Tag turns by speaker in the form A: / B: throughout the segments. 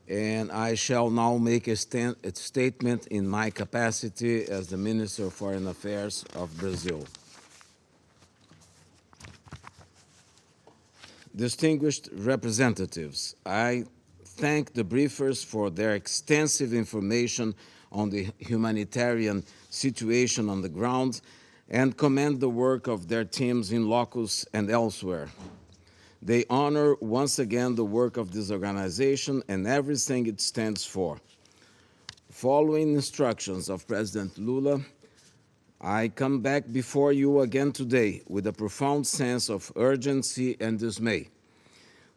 A: and I shall now make a statement in my capacity as the Minister of Foreign Affairs of Brazil. Distinguished representatives, I thank the briefers for their extensive information on the humanitarian situation on the ground and commend the work of their teams in locus and elsewhere. They honor once again the work of this organization and everything it stands for. Following instructions of President Lula, I come back before you again today with a profound sense of urgency and dismay.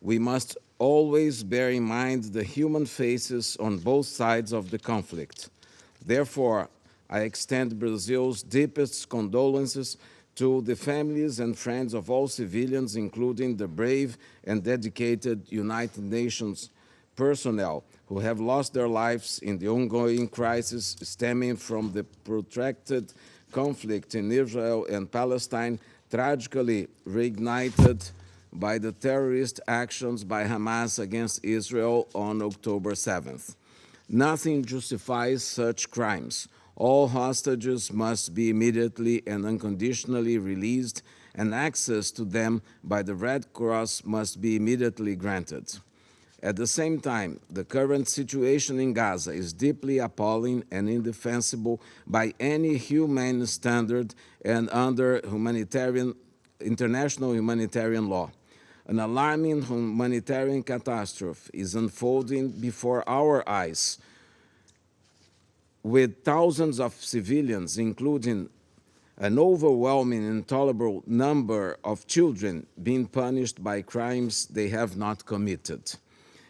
A: We must always bear in mind the human faces on both sides of the conflict. Therefore, I extend Brazil's deepest condolences to the families and friends of all civilians, including the brave and dedicated United Nations personnel who have lost their lives in the ongoing crisis stemming from the protracted conflict in Israel and Palestine, tragically reignited by the terrorist actions by Hamas against Israel on October 7th. Nothing justifies such crimes. All hostages must be immediately and unconditionally released, and access to them by the Red Cross must be immediately granted. At the same time, the current situation in Gaza is deeply appalling and indefensible by any humane standard and under international humanitarian law. An alarming humanitarian catastrophe is unfolding before our eyes, with thousands of civilians, including an overwhelming and intolerable number of children, being punished by crimes they have not committed.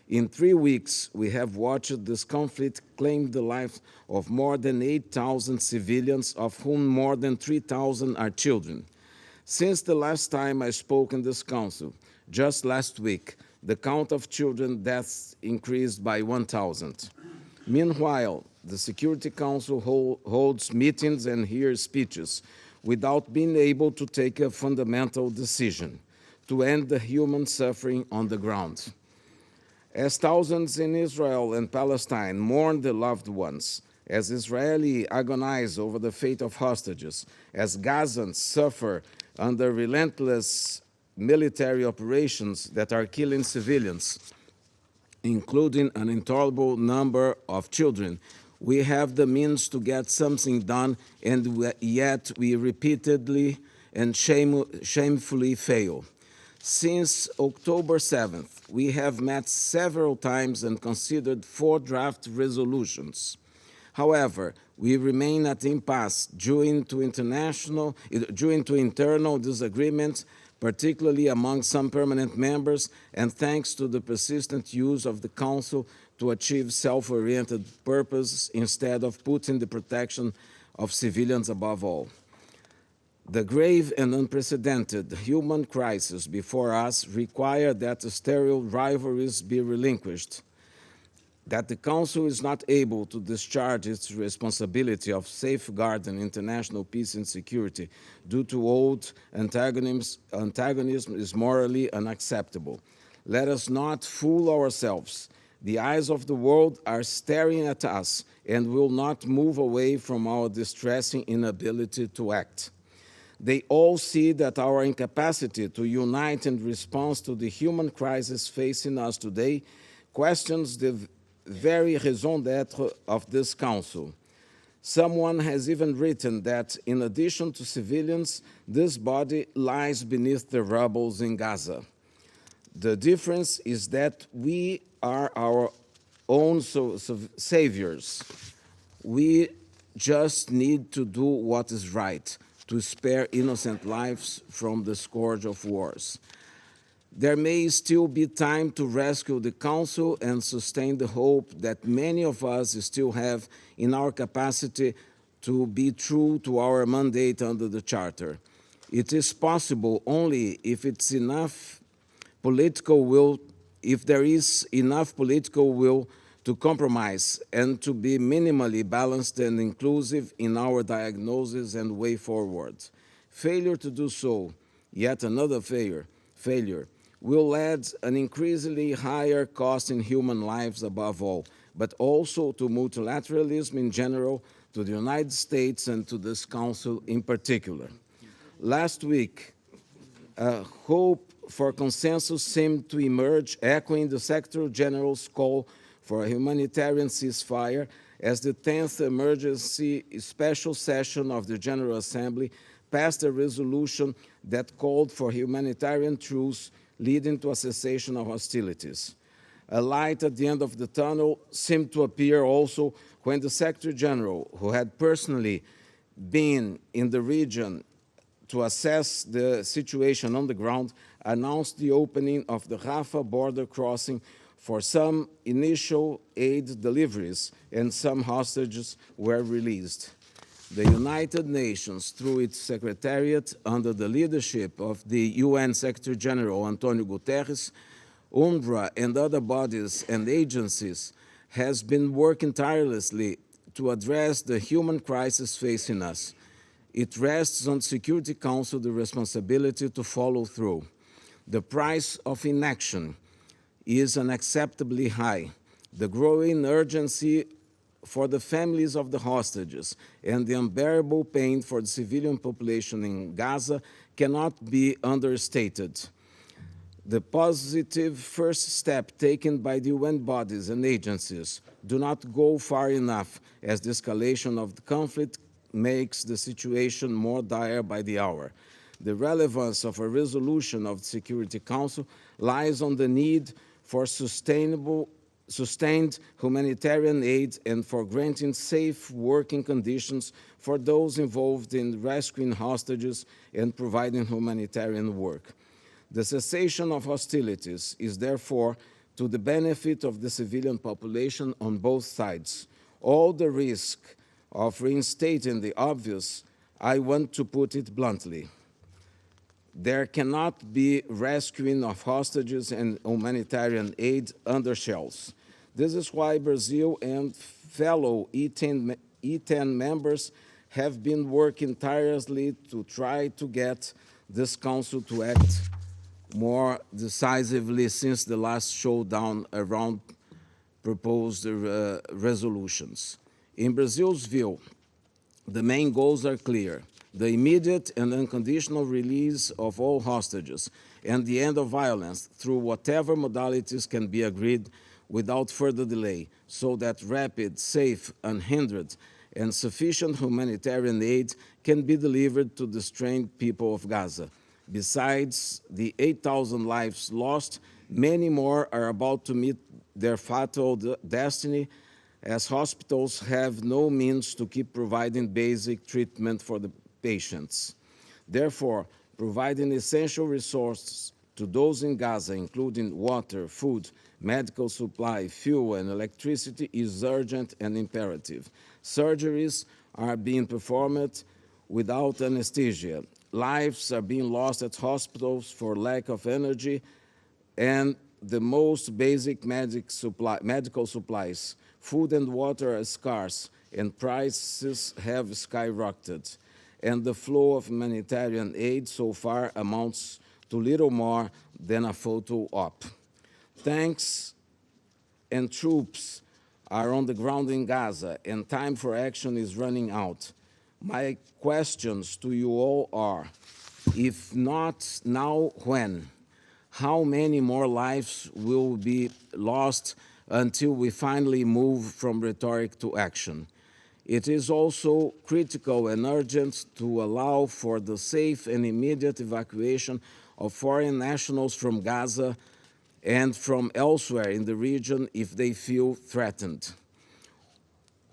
A: In 3 weeks, we have watched this conflict claim the lives of more than 8,000 civilians, of whom more than 3,000 are children. Since the last time I spoke in this council, just last week, the count of children deaths increased by 1,000. Meanwhile, the Security Council holds meetings and hears speeches without being able to take a fundamental decision to end the human suffering on the ground. As thousands in Israel and Palestine mourn their loved ones, as Israelis agonize over the fate of hostages, as Gazans suffer under relentless military operations that are killing civilians, including an intolerable number of children, we have the means to get something done, and yet we repeatedly and shamefully fail. Since October 7th, we have met several times and considered 4 draft resolutions. However, we remain at impasse due to internal disagreements, particularly among some permanent members, and thanks to the persistent use of the Council to achieve self-oriented purpose instead of putting the protection of civilians above all. The grave and unprecedented human crisis before us require that sterile rivalries be relinquished, that the Council is not able to discharge its responsibility of safeguarding international peace and security due to old antagonism is morally unacceptable. Let us not fool ourselves. The eyes of the world are staring at us and will not move away from our distressing inability to act. They all see that our incapacity to unite in response to the human crisis facing us today questions the very raison d'être of this Council. Someone has even written that, in addition to civilians, this body lies beneath the rubble in Gaza. The difference is that we are our own saviors. We just need to do what is right, to spare innocent lives from the scourge of wars. There may still be time to rescue the Council and sustain the hope that many of us still have in our capacity to be true to our mandate under the Charter. It is possible only if there is enough political will to compromise and to be minimally balanced and inclusive in our diagnosis and way forward. Failure to do so, yet another failure, will add an increasingly higher cost in human lives above all, but also to multilateralism in general, to the United States, and to this Council in particular. Last week, hope for consensus seemed to emerge, echoing the Secretary General's call for a humanitarian ceasefire as the 10th Emergency Special Session of the General Assembly passed a resolution that called for humanitarian truce leading to a cessation of hostilities. A light at the end of the tunnel seemed to appear also when the Secretary General, who had personally been in the region to assess the situation on the ground, announced the opening of the Rafah border crossing for some initial aid deliveries, and some hostages were released. The United Nations, through its Secretariat, under the leadership of the UN Secretary General Antonio Guterres, UNRWA, and other bodies and agencies, has been working tirelessly to address the human crisis facing us. It rests on the Security Council the responsibility to follow through. The price of inaction is unacceptably high. The growing urgency for the families of the hostages and the unbearable pain for the civilian population in Gaza cannot be understated. The positive first step taken by the UN bodies and agencies do not go far enough, as the escalation of the conflict makes the situation more dire by the hour. The relevance of a resolution of the Security Council lies on the need for sustained humanitarian aid and for granting safe working conditions for those involved in rescuing hostages and providing humanitarian work. The cessation of hostilities is therefore to the benefit of the civilian population on both sides. All the risk of reinstating the obvious, I want to put it bluntly. There cannot be rescuing of hostages and humanitarian aid under shells. This is why Brazil and fellow E10 members have been working tirelessly to try to get this Council to act more decisively since the last showdown around proposed resolutions. In Brazil's view, the main goals are clear: the immediate and unconditional release of all hostages and the end of violence through whatever modalities can be agreed without further delay, so that rapid, safe, unhindered, and sufficient humanitarian aid can be delivered to the strained people of Gaza. Besides the 8,000 lives lost, many more are about to meet their fatal destiny, as hospitals have no means to keep providing basic treatment for the patients. Therefore, providing essential resources to those in Gaza, including water, food, medical supply, fuel, and electricity, is urgent and imperative. Surgeries are being performed without anesthesia. Lives are being lost at hospitals for lack of energy, and the most basic medical supplies, food and water, are scarce, and prices have skyrocketed. And the flow of humanitarian aid so far amounts to little more than a photo op. Tanks and troops are on the ground in Gaza, and time for action is running out. My questions to you all are, if not now, when? How many more lives will be lost until we finally move from rhetoric to action? It is also critical and urgent to allow for the safe and immediate evacuation of foreign nationals from Gaza and from elsewhere in the region if they feel threatened.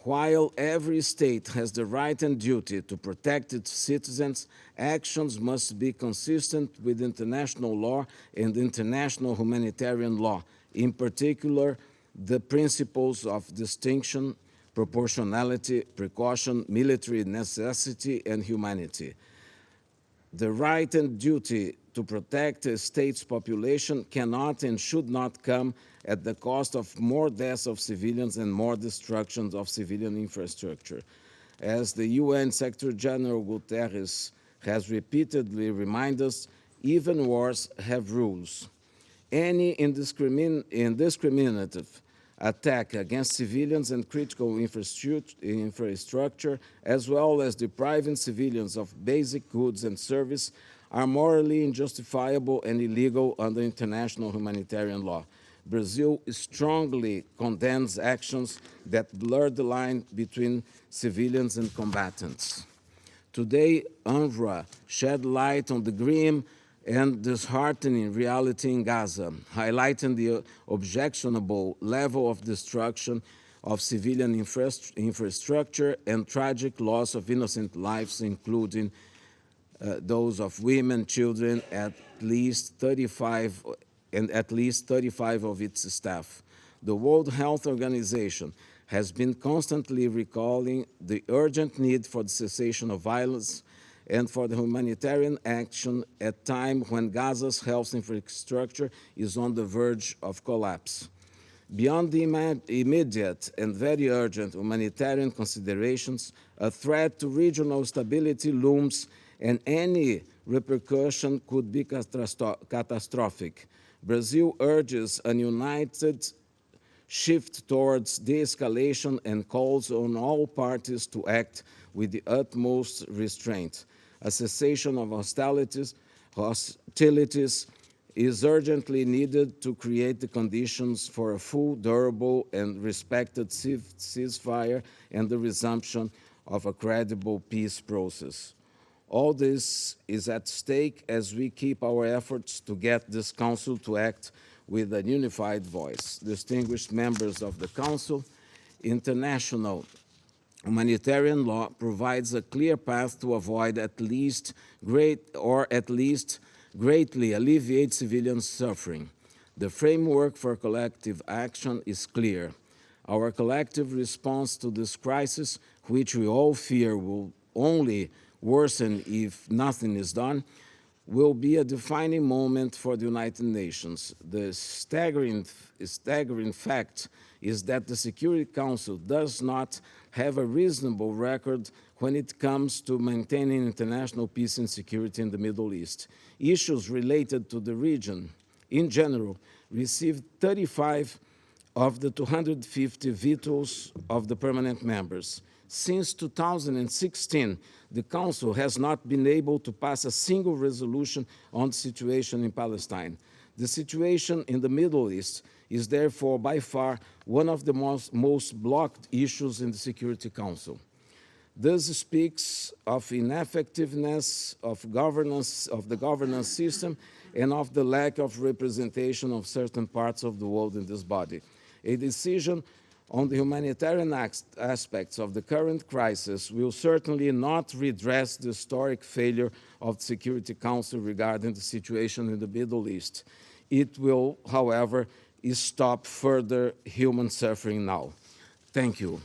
A: While every state has the right and duty to protect its citizens, actions must be consistent with international law and international humanitarian law, in particular, the principles of distinction, proportionality, precaution, military necessity, and humanity. The right and duty to protect a state's population cannot and should not come at the cost of more deaths of civilians and more destruction of civilian infrastructure. As the UN Secretary General Guterres has repeatedly reminded us, even wars have rules. Any indiscriminative attack against civilians and critical infrastructure, as well as depriving civilians of basic goods and service, are morally unjustifiable and illegal under international humanitarian law. Brazil strongly condemns actions that blur the line between civilians and combatants. Today, UNRWA shed light on the grim and disheartening reality in Gaza, highlighting the objectionable level of destruction of civilian infrastructure and tragic loss of innocent lives, including those of women, children, at least 35 of its staff. The World Health Organization has been constantly recalling the urgent need for the cessation of violence and for the humanitarian action at a time when Gaza's health infrastructure is on the verge of collapse. Beyond the immediate and very urgent humanitarian considerations, a threat to regional stability looms, and any repercussion could be catastrophic. Brazil urges a united shift towards de-escalation and calls on all parties to act with the utmost restraint. A cessation of hostilities is urgently needed to create the conditions for a full, durable, and respected ceasefire and the resumption of a credible peace process. All this is at stake as we keep our efforts to get this Council to act with a unified voice. Distinguished members of the Council, international humanitarian law provides a clear path to avoid greatly alleviate civilian suffering. The framework for collective action is clear. Our collective response to this crisis, which we all fear will only worsen if nothing is done, will be a defining moment for the United Nations. The staggering fact is that the Security Council does not have a reasonable record when it comes to maintaining international peace and security in the Middle East. Issues related to the region, in general, received 35 of the 250 vetoes of the permanent members. Since 2016, the Council has not been able to pass a single resolution on the situation in Palestine. The situation in the Middle East is therefore by far one of the most blocked issues in the Security Council. This speaks of ineffectiveness of the governance system and of the lack of representation of certain parts of the world in this body. A decision on the humanitarian aspects of the current crisis will certainly not redress the historic failure of the Security Council regarding the situation in the Middle East. It will, however, stop further human suffering now. Thank you.